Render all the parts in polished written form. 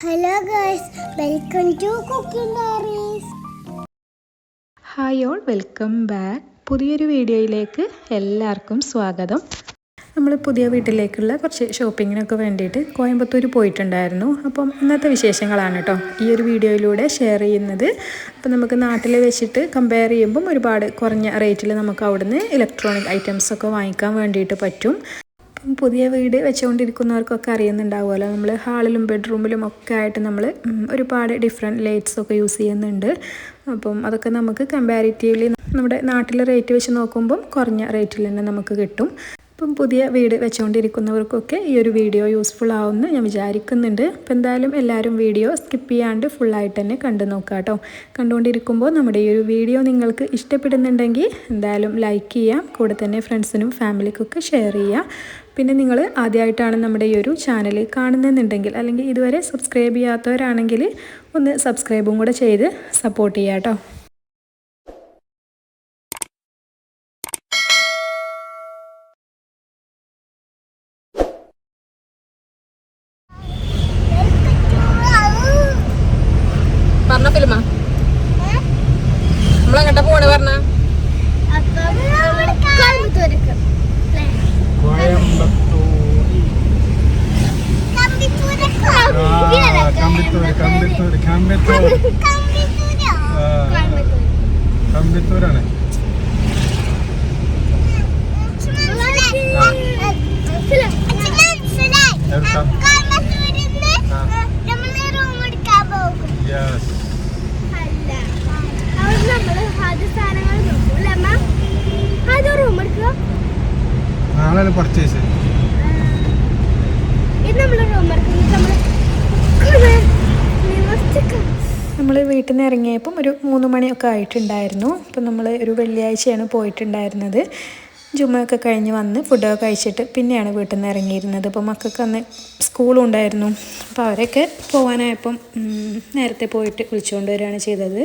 Hello guys, welcome to Cooking Diaries. Hi all, welcome back. പുതിയൊരു വീഡിയോയിലേക്ക് എല്ലാവർക്കും സ്വാഗതം. നമ്മൾ പുതിയ വീട്ടിലേക്കുള്ള കുറച്ച് ഷോപ്പിങ്ങിനൊക്കെ വേണ്ടിയിട്ട് കോയമ്പത്തൂർ പോയിട്ടുണ്ടായിരുന്നു. അപ്പം ഇന്നത്തെ വിശേഷങ്ങളാണ് കേട്ടോ ഈ ഒരു വീഡിയോയിലൂടെ ഷെയർ ചെയ്യുന്നത്. അപ്പം നമുക്ക് നാട്ടിൽ വെച്ചിട്ട് കമ്പയർ ചെയ്യുമ്പം ഒരുപാട് കുറഞ്ഞ റേറ്റിൽ നമുക്ക് അവിടുന്ന് ഇലക്ട്രോണിക് ഐറ്റംസൊക്കെ വാങ്ങിക്കാൻ വേണ്ടിയിട്ട് പറ്റും. പുതിയ വീട് വെച്ചുകൊണ്ടിരിക്കുന്നവർക്കൊക്കെ അറിയുന്നുണ്ടാവുമല്ലോ, നമ്മൾ ഹാളിലും ബെഡ്റൂമിലും ഒക്കെ ആയിട്ട് നമ്മൾ ഒരുപാട് ഡിഫറെൻറ്റ് ലൈറ്റ്സൊക്കെ യൂസ് ചെയ്യുന്നുണ്ട്. അപ്പം അതൊക്കെ നമുക്ക് കമ്പാരിറ്റീവ്ലി നമ്മുടെ നാട്ടിലെ റേറ്റ് വെച്ച് നോക്കുമ്പം കുറഞ്ഞ റേറ്റിൽ തന്നെ നമുക്ക് കിട്ടും. അപ്പം പുതിയ വീട് വെച്ചുകൊണ്ടിരിക്കുന്നവർക്കൊക്കെ ഈ ഒരു വീഡിയോ യൂസ്ഫുൾ ആവുമെന്ന് ഞാൻ വിചാരിക്കുന്നുണ്ട്. അപ്പം എന്തായാലും എല്ലാവരും വീഡിയോ സ്കിപ്പ് ചെയ്യാണ്ട് ഫുള്ളായിട്ട് തന്നെ കണ്ടു നോക്കാം കേട്ടോ. കണ്ടുകൊണ്ടിരിക്കുമ്പോൾ നമ്മുടെ ഈ ഒരു വീഡിയോ നിങ്ങൾക്ക് ഇഷ്ടപ്പെടുന്നുണ്ടെങ്കിൽ എന്തായാലും ലൈക്ക് ചെയ്യാം, കൂടെ തന്നെ ഫ്രണ്ട്സിനും ഫാമിലിക്കൊക്കെ ഷെയർ ചെയ്യാം. പിന്നെ നിങ്ങൾ ആദ്യമായിട്ടാണ് നമ്മുടെ ഈ ഒരു ചാനൽ കാണുന്നതെന്നുണ്ടെങ്കിൽ, അല്ലെങ്കിൽ ഇതുവരെ സബ്സ്ക്രൈബ് ചെയ്യാത്തവരാണെങ്കിൽ ഒന്ന് സബ്സ്ക്രൈബും കൂടെ ചെയ്ത് സപ്പോർട്ട് ചെയ്യാം കേട്ടോ. പറഞ്ഞ ഫിലിമാ നമ്മളെങ്ങട്ടാ പോണ് പറഞ്ഞ കമ്പിത്തൂരാണ്. നാളെ പർച്ചേസ് നമ്മൾ വീട്ടിൽ നിന്ന് ഇറങ്ങിയപ്പം ഒരു 3 മണിയൊക്കെ ആയിട്ടുണ്ടായിരുന്നു. അപ്പം നമ്മൾ ഒരു വെള്ളിയാഴ്ചയാണ് പോയിട്ടുണ്ടായിരുന്നത്. ജുമ്മയൊക്കെ കഴിഞ്ഞ് വന്ന് ഫുഡൊക്കെ കഴിച്ചിട്ട് പിന്നെയാണ് വീട്ടിൽ നിന്ന് ഇറങ്ങിയിരുന്നത്. അപ്പോൾ മക്കൾക്ക് അന്ന് സ്കൂളും ഉണ്ടായിരുന്നു. അപ്പോൾ അവരൊക്കെ പോകാനായപ്പം നേരത്തെ പോയിട്ട് വിളിച്ചുകൊണ്ട് വരികയാണ് ചെയ്തത്.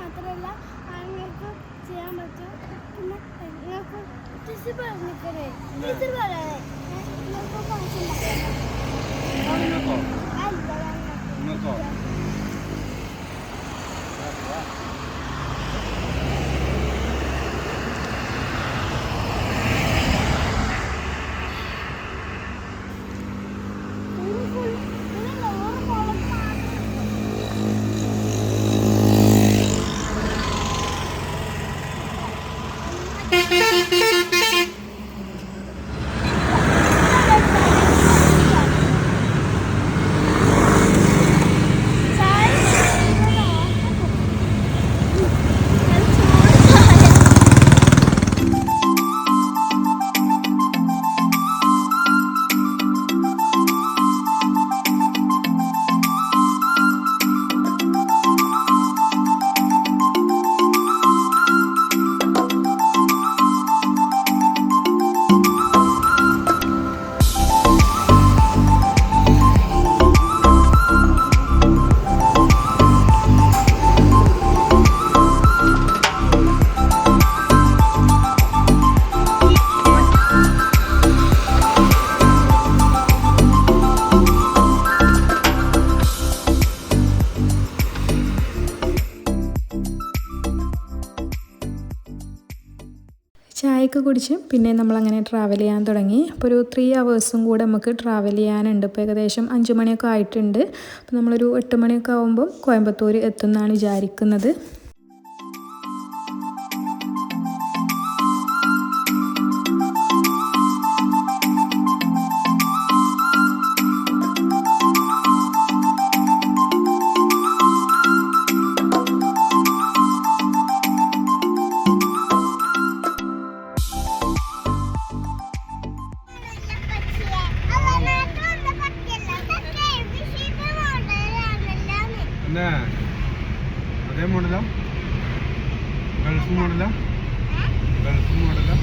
മാത്രമല്ല ആണുങ്ങൾക്ക് ചെയ്യാൻ പറ്റും. പിന്നെ നിങ്ങൾക്ക് ടീച്ചർ പറഞ്ഞിട്ടേ ടീച്ചർ പറയാനേ ചായയൊക്കെ കുടിച്ച് പിന്നെ നമ്മളങ്ങനെ ട്രാവൽ ചെയ്യാൻ തുടങ്ങി. അപ്പോൾ ഒരു 3 hours കൂടെ നമുക്ക് ട്രാവൽ ചെയ്യാനുണ്ട്. ഇപ്പോൾ ഏകദേശം 5 മണിയൊക്കെ ആയിട്ടുണ്ട്. അപ്പോൾ നമ്മളൊരു 8 മണിയൊക്കെ ആകുമ്പം കോയമ്പത്തൂർ എത്തുമെന്നാണ് വിചാരിക്കുന്നത്. അതേ മോഡലാ? ഗൾഫ് മോഡലാ? ഗൾഫ് മോഡലാ?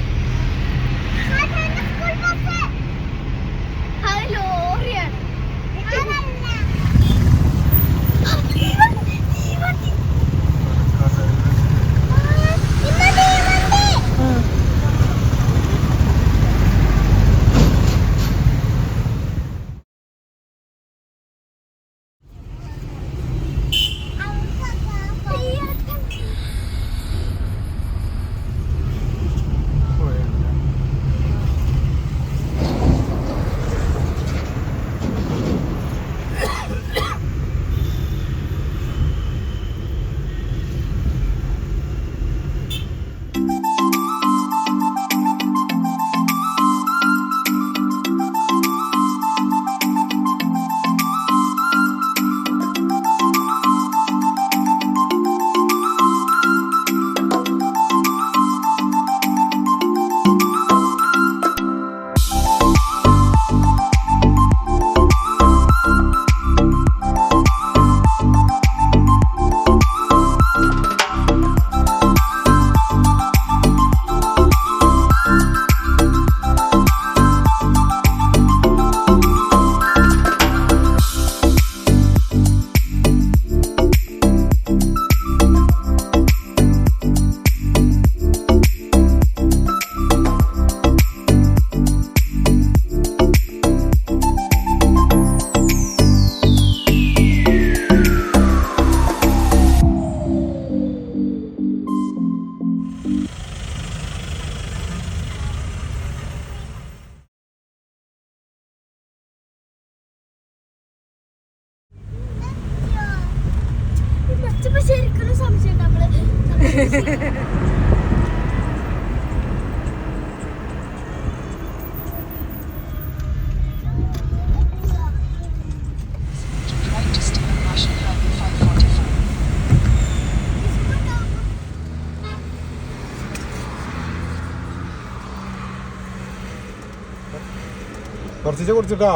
കുറച്ച് കുടിച്ചിട്ടോ,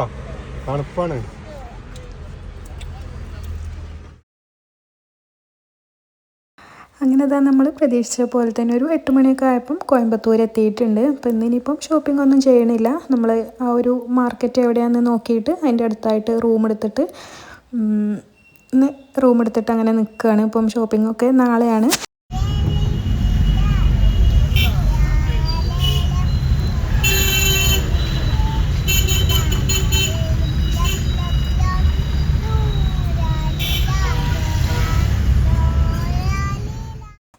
തണുപ്പാണ്. അങ്ങനെ തന്നെ നമ്മൾ പ്രതീക്ഷിച്ച പോലെ തന്നെ ഒരു 8 മണിയൊക്കെ ആയപ്പം കോയമ്പത്തൂർ എത്തിയിട്ടുണ്ട്. അപ്പോൾ ഇന്നിനിപ്പം ഷോപ്പിംഗ് ഒന്നും ചെയ്യണില്ല. നമ്മൾ ആ ഒരു മാർക്കറ്റ് എവിടെയാണെന്ന് നോക്കിയിട്ട് അതിൻ്റെ അടുത്തായിട്ട് റൂം എടുത്തിട്ട് അങ്ങനെ നിൽക്കുകയാണ്. ഇപ്പം ഷോപ്പിംഗൊക്കെ നാളെയാണ്.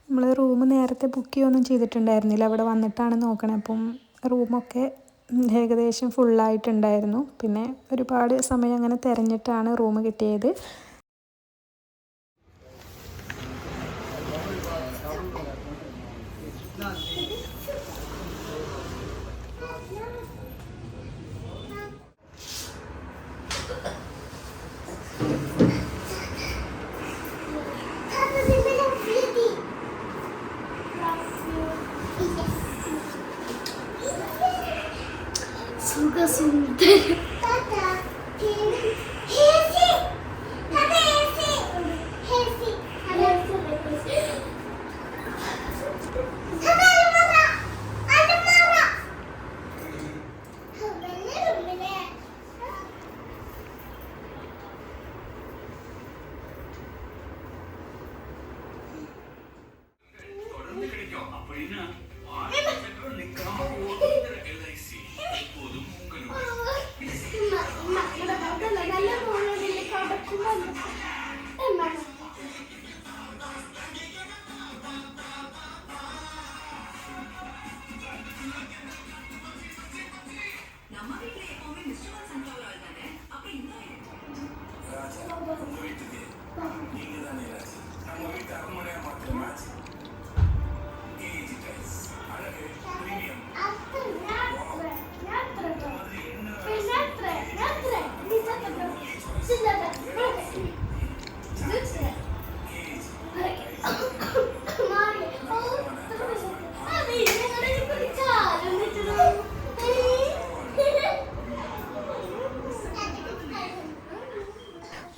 നമ്മൾ റൂം നേരത്തെ ബുക്ക് ചെയ്യുകയൊന്നും ചെയ്തിട്ടുണ്ടായിരുന്നില്ല. അവിടെ വന്നിട്ടാണ് നോക്കണത്. അപ്പം റൂമൊക്കെ ഏകദേശം ഫുള്ളായിട്ടുണ്ടായിരുന്നു. പിന്നെ ഒരുപാട് സമയം അങ്ങനെ തിരഞ്ഞിട്ടാണ് റൂം കിട്ടിയത്.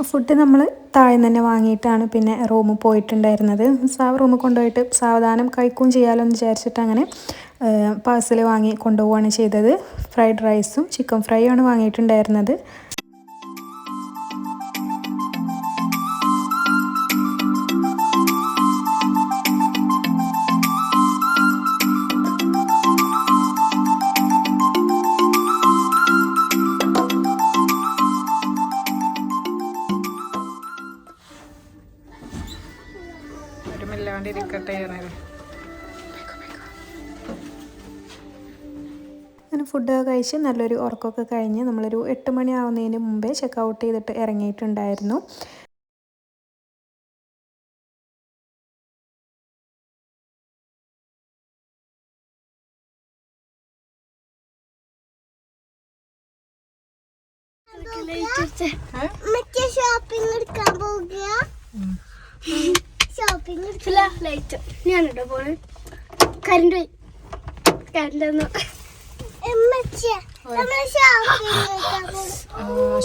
ഫുഡ് നമ്മൾ താഴെ തന്നെ വാങ്ങിയിട്ടാണ് പിന്നെ റൂമിൽ പോയിട്ടുണ്ടായിരുന്നത്. റൂമിൽ കൊണ്ടുപോയിട്ട് സാവധാനം കഴിക്കുകയും ചെയ്യാമല്ലോ എന്ന് വിചാരിച്ചിട്ട് അങ്ങനെ പാഴ്സൽ വാങ്ങി കൊണ്ടുപോവുകയാണ് ചെയ്തത്. ഫ്രൈഡ് റൈസും ചിക്കൻ ഫ്രൈയും ആണ് വാങ്ങിയിട്ടുണ്ടായിരുന്നത്. അങ്ങനെ ഫുഡ് കഴിച്ച് നല്ലൊരു ഉറക്കമൊക്കെ കഴിഞ്ഞ് നമ്മളൊരു 8 മണി ആവുന്നതിന് മുമ്പേ ചെക്ക് ഔട്ട് ചെയ്തിട്ട് ഇറങ്ങിയിട്ടുണ്ടായിരുന്നു. ഷോപ്പിംഗ് എടുക്കാൻ പോകുക. ഷോപ്പിംഗ് ലൈറ്റ് ഞാനിട്ടോ പോണ്. കറണ്ട്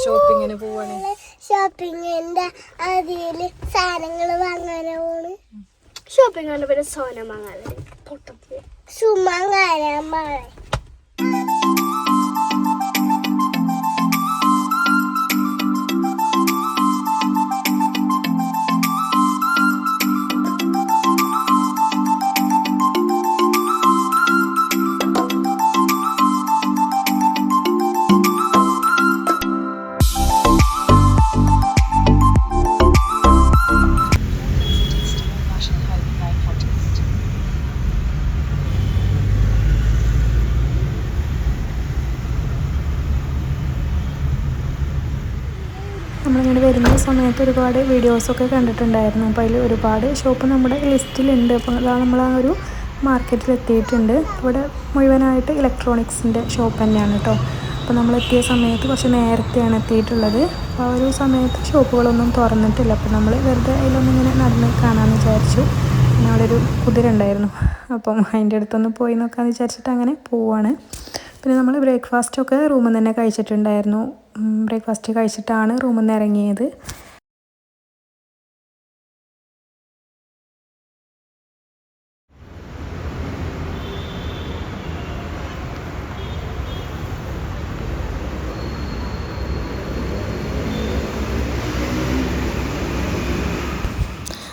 ഷോപ്പിങ്ങിന് പോവാണ്. ഷോപ്പിങ്ങിന്റെ അതില് സാധനങ്ങൾ വാങ്ങാനാ പോണ്. ഷോപ്പിംഗ് പിന്നെ സോന വാങ്ങാൻ സുമങ്ങാനാ. നമ്മളിങ്ങനെ വരുന്ന സമയത്ത് ഒരുപാട് വീഡിയോസൊക്കെ കണ്ടിട്ടുണ്ടായിരുന്നു. അപ്പോൾ അതിൽ ഒരുപാട് ഷോപ്പ് നമ്മുടെ ലിസ്റ്റിലുണ്ട്. അപ്പോൾ അതാ നമ്മൾ ആ ഒരു മാർക്കറ്റിൽ എത്തിയിട്ടുണ്ട്. ഇവിടെ മുഴുവനായിട്ട് ഇലക്ട്രോണിക്സിൻ്റെ ഷോപ്പ് തന്നെയാണ് കേട്ടോ. അപ്പോൾ നമ്മൾ എത്തിയ സമയത്ത് കുറച്ച് നേരത്തെയാണ് എത്തിയിട്ടുള്ളത്. അപ്പോൾ ആ ഒരു സമയത്ത് ഷോപ്പുകളൊന്നും തുറന്നിട്ടില്ല. അപ്പോൾ നമ്മൾ വെറുതെ അതിലൊന്നും ഇങ്ങനെ നടന്ന് കാണാമെന്ന് വിചാരിച്ചു. പിന്നെ അവിടെ ഒരു കുതിര ഉണ്ടായിരുന്നു. അപ്പം അതിൻ്റെ അടുത്തൊന്ന് പോയി നോക്കാമെന്ന് വിചാരിച്ചിട്ട് അങ്ങനെ പോവാണ്. പിന്നെ നമ്മൾ ബ്രേക്ക്ഫാസ്റ്റൊക്കെ റൂമിൽ നിന്ന് തന്നെ കഴിച്ചിട്ടുണ്ടായിരുന്നു. ബ്രേക്ക്ഫാസ്റ്റ് കഴിച്ചിട്ടാണ് റൂമിൽ നിന്ന് ഇറങ്ങിയത്.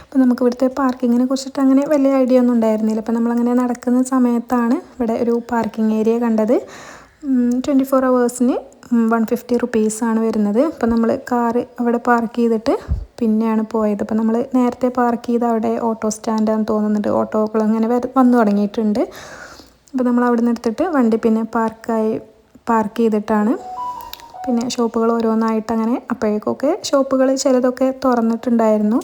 അപ്പോൾ നമുക്ക് ഇവിടുത്തെ പാർക്കിങ്ങിനെ കുറിച്ചിട്ട് അങ്ങനെ വലിയ ഐഡിയ ഒന്നും ഉണ്ടായിരുന്നില്ല. അപ്പോൾ നമ്മളങ്ങനെ നടക്കുന്ന സമയത്താണ് ഇവിടെ ഒരു പാർക്കിംഗ് ഏരിയ കണ്ടത്. 24 ഹവേഴ്സിന് 150 റുപ്പീസാണ് വരുന്നത്. അപ്പോൾ നമ്മൾ കാറ് അവിടെ പാർക്ക് ചെയ്തിട്ട് പിന്നെയാണ് പോയത്. അപ്പോൾ നമ്മൾ നേരത്തെ പാർക്ക് ചെയ്ത് അവിടെ ഓട്ടോ സ്റ്റാൻഡാണെന്ന് തോന്നുന്നുണ്ട്. ഓട്ടോകൾ അങ്ങനെ വന്നു തുടങ്ങിയിട്ടുണ്ട്. അപ്പോൾ നമ്മൾ അവിടെ നിന്ന് എടുത്തിട്ട് വണ്ടി പിന്നെ പാർക്ക് ചെയ്തിട്ടാണ് പിന്നെ ഷോപ്പുകൾ ഓരോന്നായിട്ട് അങ്ങനെ അപ്പോഴേക്കൊക്കെ ഷോപ്പുകൾ ചിലതൊക്കെ തുറന്നിട്ടുണ്ടായിരുന്നു.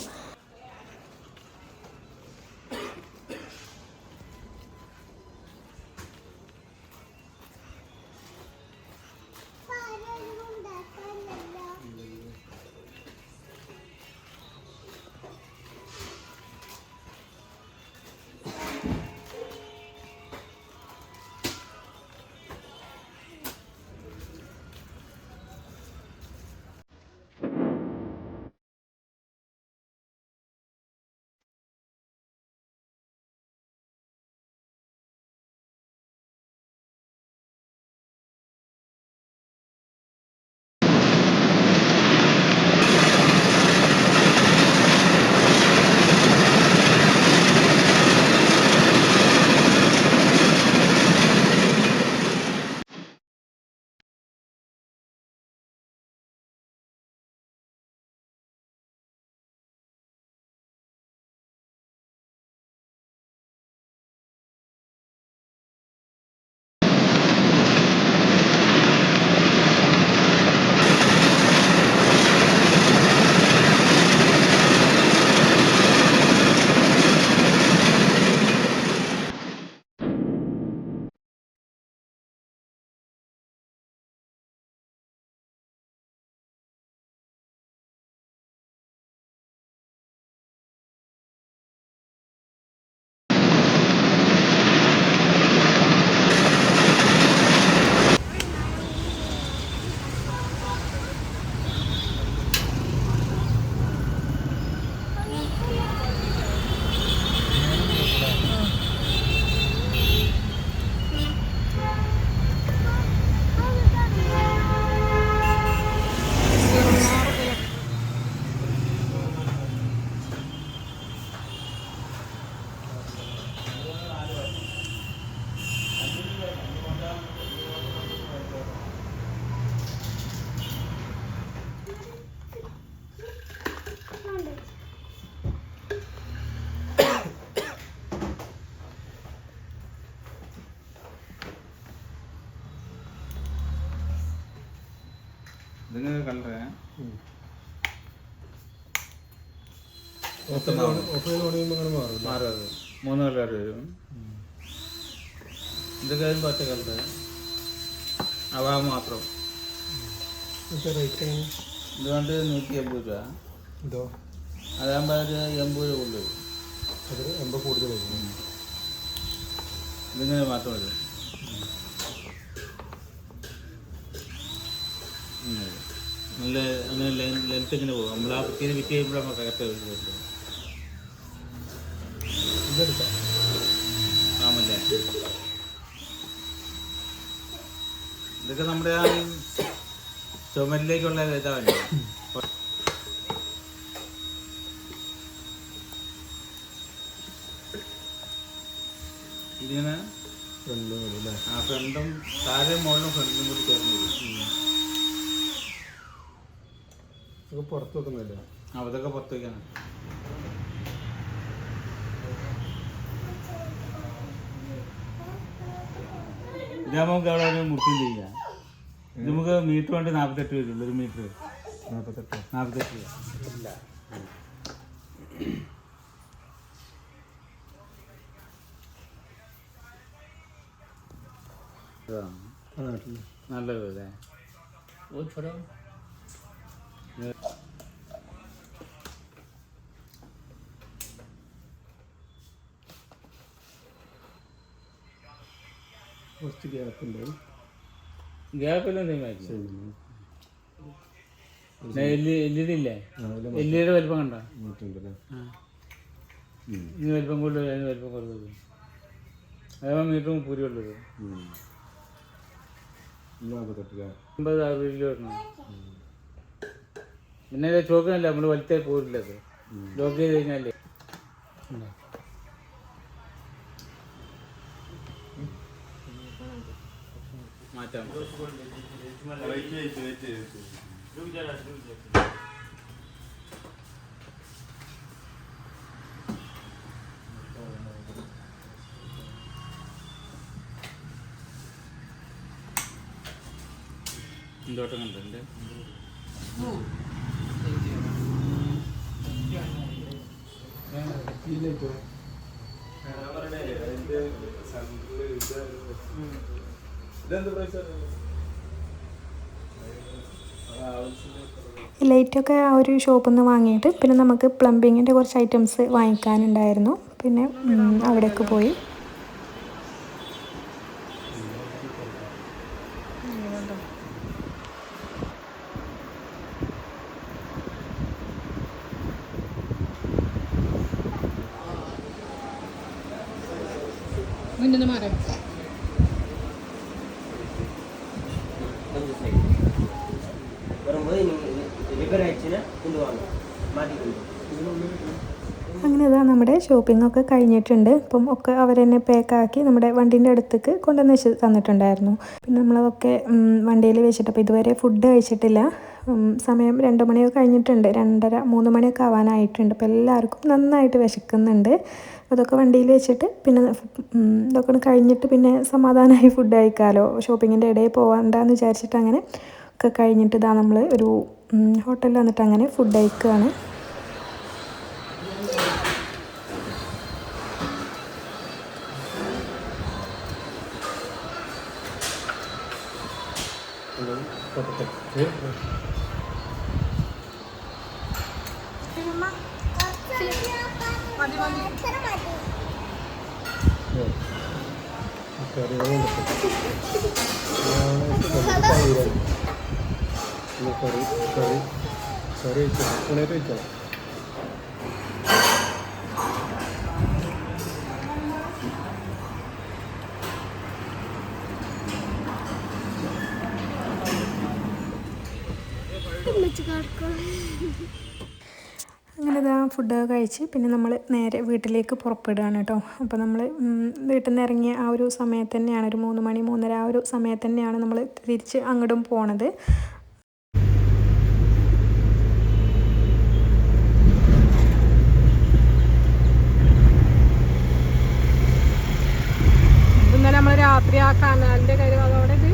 ഇതിങ്ങനെ കളറേ ഓഫ് ചെയ്ത് പണിയുമ്പോൾ അങ്ങനെ മാറും. മാറും. 3 കളർ വരും. ഇതൊക്കെ പച്ച കളറ് അവ മാത്രം. റേറ്റ് ഇതുകൊണ്ട് 180 രൂപ. ഇതോ അതാകുമ്പോൾ ഒരു 80 രൂപ കൊണ്ടുവരും. അത് 80 കൂടുതൽ വരും. ഇതിങ്ങനെ മാത്രം വരും. നല്ല ലെങ്ത് ഇങ്ങനെ പോകും. നമ്മൾ ആ കുട്ടീനെ വിറ്റ് ചെയ്യുമ്പോൾ നമുക്ക് കറക്റ്റ് വരുന്നുണ്ട്. ഇതെടുക്കാം. ആമല്ലേ ഇതൊക്കെ നമ്മുടെ ആ ചുമലിലേക്കുള്ള ഇതാണ്. ഇതിങ്ങനെ ആ ഫ്രണ്ടും താഴെ മുകളിലും ഫ്രണ്ടിലും കൂടി ചേർന്ന് വരും. പുറത്ത് വെക്കുന്നില്ല. അതൊക്കെ പുറത്ത് വയ്ക്കാണ്. ഇത് നമുക്ക് അവിടെ ഒരു മുറിച്ചും ചെയ്യാം. ഇത് നമുക്ക് മീറ്റർ വേണ്ടി 48 വരുള്ളൂ. ഒരു മീറ്റർ 48 രൂപ. നല്ലത് അല്ലേ? കുറച്ച് ഗ്യാപ്പുണ്ട്. ഗ്യാപ്പെല്ലാം സെയിമായിരിക്കും. എല്ലിയുടെ ഇല്ലേ? എല്ലിയുടെ വലിപ്പം കണ്ടോ? ഇനി വലിപ്പം കൂടുതൽ, അതിന് വലിപ്പം കുറവ്. അതാ മീറ്റർ 30 രൂപ ഉള്ളത്. 50-60 രൂപ വരണം. പിന്നെ ചോക്കനല്ല, നമ്മൾ വലിച്ചാൽ പോരില്ല. അത് ലോക്ക് ചെയ്ത് കഴിഞ്ഞാലേ മാറ്റാം. എന്തോട്ടം കണ്ടുണ്ട്. ലൈറ്റൊക്കെ ആ ഒരു ഷോപ്പിൽ നിന്ന് വാങ്ങിയിട്ട് പിന്നെ നമുക്ക് പ്ലംബിങ്ങിൻ്റെ കുറച്ച് ഐറ്റംസ് വാങ്ങിക്കാനുണ്ടായിരുന്നു. പിന്നെ അവിടേക്ക് പോയി. മുന്നേ മാറി അങ്ങനെ ഇതാ നമ്മുടെ ഷോപ്പിംഗ് ഒക്കെ കഴിഞ്ഞിട്ടുണ്ട്. ഇപ്പം ഒക്കെ അവരെന്നെ പാക്കാക്കി നമ്മുടെ വണ്ടീൻ്റെ അടുത്തേക്ക് കൊണ്ടുവന്ന് വെച്ച് തന്നിട്ടുണ്ടായിരുന്നു. പിന്നെ നമ്മളതൊക്കെ വണ്ടിയിൽ വെച്ചിട്ട് അപ്പോൾ ഇതുവരെ ഫുഡ് കഴിച്ചിട്ടില്ല. സമയം 2 മണിയൊക്കെ കഴിഞ്ഞിട്ടുണ്ട്. 2:30-3 മണിയൊക്കെ ആവാനായിട്ടുണ്ട്. അപ്പോൾ എല്ലാവർക്കും നന്നായിട്ട് വിശക്കുന്നുണ്ട്. അതൊക്കെ വണ്ടിയിൽ വെച്ചിട്ട് പിന്നെ ഇതൊക്കെ കഴിഞ്ഞിട്ട് പിന്നെ സമാധാനമായി ഫുഡ് കഴിക്കാമല്ലോ. ഷോപ്പിങ്ങിൻ്റെ ഇടയിൽ പോകണ്ടെന്ന് വിചാരിച്ചിട്ട് അങ്ങനെ ഒക്കെ കഴിഞ്ഞിട്ട് ഇതാ നമ്മൾ ഒരു ഹോട്ടലിൽ വന്നിട്ട് അങ്ങനെ ഫുഡ് കഴിക്കുകയാണ്. അങ്ങനെ ഇതാ ഫുഡൊക്കെ കഴിച്ച് പിന്നെ നമ്മൾ നേരെ വീട്ടിലേക്ക് പുറപ്പെടുകയാണ് കേട്ടോ. അപ്പോൾ നമ്മൾ വീട്ടിൽ നിന്ന് ഇറങ്ങിയ ആ ഒരു സമയത്ത് തന്നെയാണ്, ഒരു 3 മണി 3:30 ആ ഒരു സമയത്ത് തന്നെയാണ് നമ്മൾ തിരിച്ച് അങ്ങോട്ടും പോണത്. ഇന്നലെ നമ്മൾ രാത്രി ആ കനാലിൻ്റെ കാര്യം അതോടെ ഇത്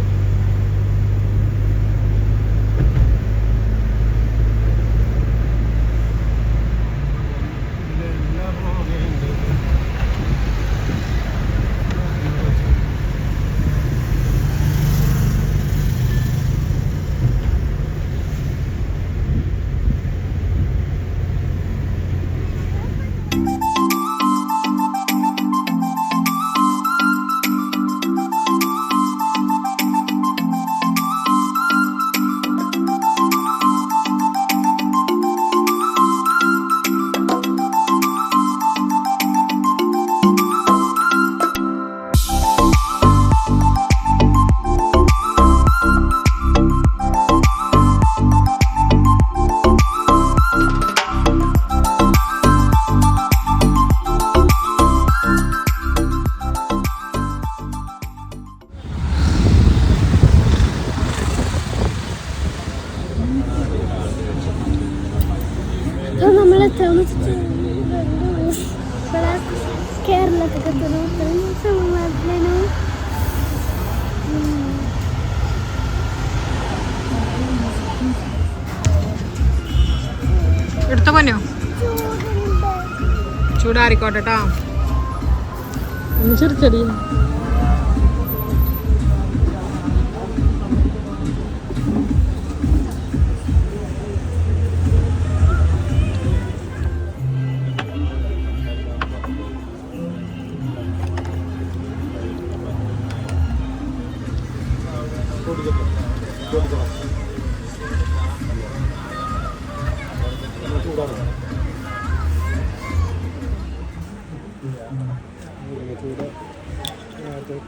അപ്പോൾ നമ്മൾ താമസിച്ച് കേരളത്തിലേക്ക് എത്തുന്നു. എടുത്ത പൊന്നോ ചൂടാറിക്കോട്ടെ കേട്ടോ. ഒന്ന് ചെറുച്ചടി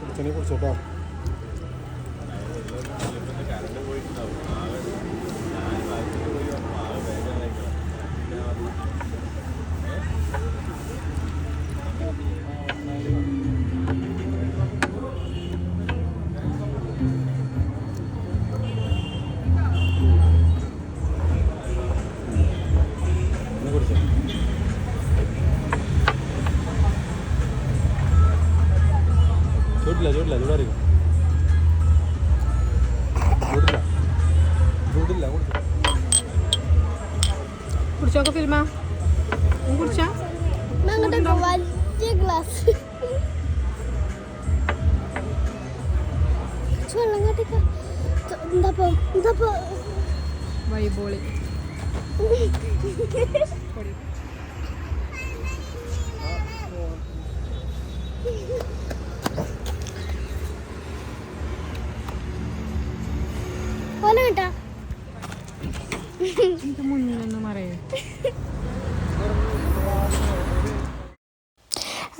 കുടിച്ചതിനെ കുറിച്ചോട്ടോ. കുടിച്ചോക്കെ ഫിലിമ കുടിച്ചാ വലിയ ഗ്ലാസ് വെള്ളം കാട്ടിക്ക. എന്താ വൈബോളി കേട്ടാ മുന്നിലൊന്നും അറിയാം.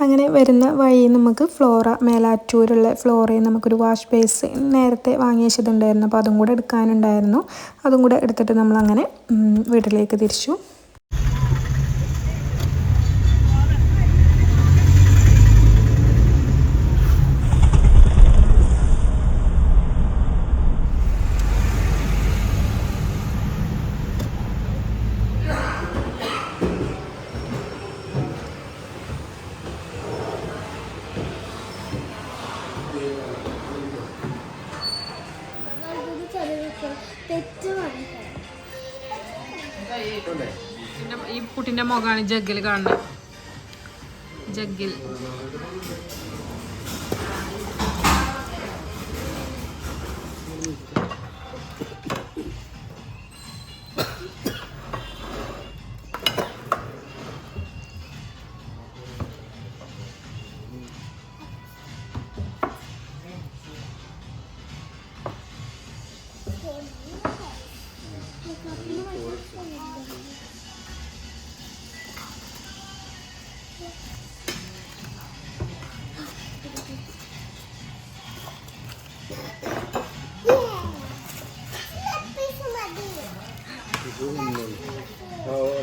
അങ്ങനെ വരുന്ന വഴി നമുക്ക് ഫ്ലോറ മേലാറ്റൂരുള്ള ഫ്ലോറയിൽ നമുക്കൊരു വാഷ് ബേസ് നേരത്തെ വാങ്ങി വെച്ചിട്ടുണ്ടായിരുന്നു. അപ്പോൾ അതും കൂടെ എടുക്കാനുണ്ടായിരുന്നു. അതും കൂടെ എടുത്തിട്ട് നമ്മളങ്ങനെ വീട്ടിലേക്ക് തിരിച്ചു. ഈ കുട്ടിന്റെ മുഖമാണ് ജഗ്ഗിൽ കാണുന്നത്. ജഗ്ഗിൽ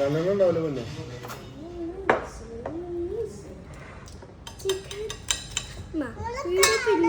രണ്ടെണ്ണം ഉണ്ടാവില്ല പിന്നെ പിന്നെ